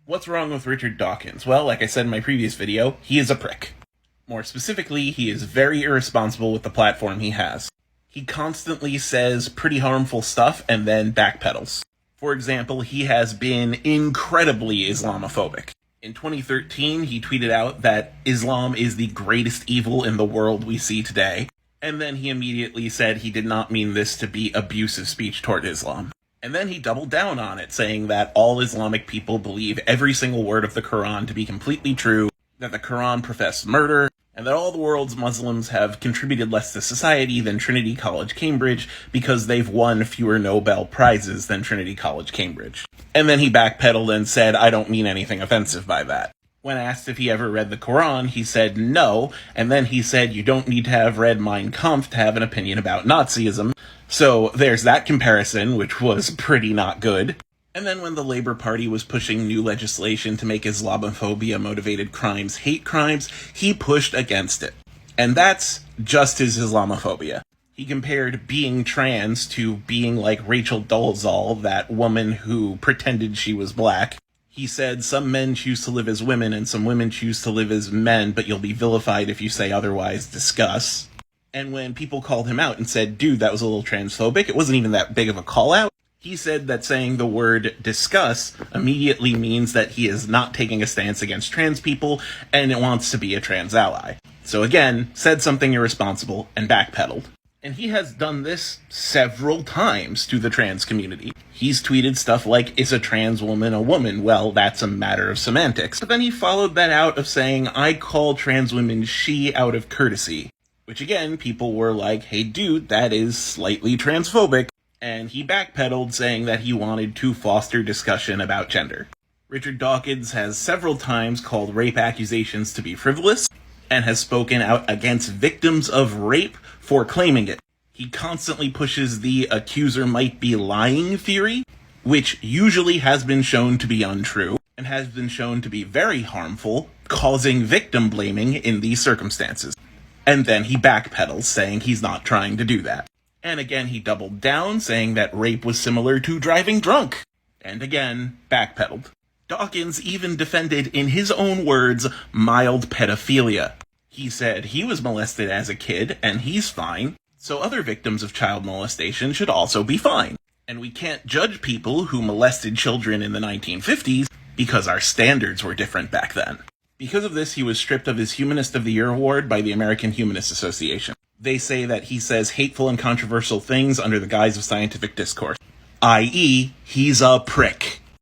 What's wrong with Richard Dawkins? Well, like I said in my previous video, he is a prick. More specifically, he is very irresponsible with the platform he has. He constantly says pretty harmful stuff and then backpedals. For example, he has been incredibly Islamophobic. In 2013, he tweeted out that Islam is the greatest evil in the world we see today, and then he immediately said he did not mean this to be abusive speech toward Islam. And then he doubled down on it, saying that all Islamic people believe every single word of the Quran to be completely true, that the Quran professes murder, and that all the world's Muslims have contributed less to society than Trinity College, Cambridge, because they've won fewer Nobel Prizes than Trinity College, Cambridge. And then he backpedaled and said, I don't mean anything offensive by that. When asked if he ever read the Quran, he said no, and then he said you don't need to have read Mein Kampf to have an opinion about Nazism. So there's that comparison, which was pretty not good. And then when the Labour Party was pushing new legislation to make Islamophobia-motivated crimes hate crimes, he pushed against it. And that's just his Islamophobia. He compared being trans to being like Rachel Dolezal, that woman who pretended she was black. He said, some men choose to live as women and some women choose to live as men, but you'll be vilified if you say otherwise, discuss. And when people called him out and said, dude, that was a little transphobic, it wasn't even that big of a call out. He said that saying the word discuss immediately means that he is not taking a stance against trans people and it wants to be a trans ally. So again, said something irresponsible and backpedaled. And he has done this several times to the trans community. He's tweeted stuff like, is a trans woman a woman? Well, that's a matter of semantics. But then he followed that out of saying, I call trans women she out of courtesy. Which again, people were like, hey dude, that is slightly transphobic. And he backpedaled, saying that he wanted to foster discussion about gender. Richard Dawkins has several times called rape accusations to be frivolous, and has spoken out against victims of rape for claiming it. He constantly pushes the accuser might be lying theory, which usually has been shown to be untrue, and has been shown to be very harmful, causing victim blaming in these circumstances. And then he backpedals, saying he's not trying to do that. And again, he doubled down, saying that rape was similar to driving drunk. And again, backpedaled. Dawkins even defended, in his own words, mild pedophilia. He said he was molested as a kid, and he's fine, so other victims of child molestation should also be fine. And we can't judge people who molested children in the 1950s because our standards were different back then. Because of this, he was stripped of his Humanist of the Year award by the American Humanist Association. They say that he says hateful and controversial things under the guise of scientific discourse, i.e., he's a prick.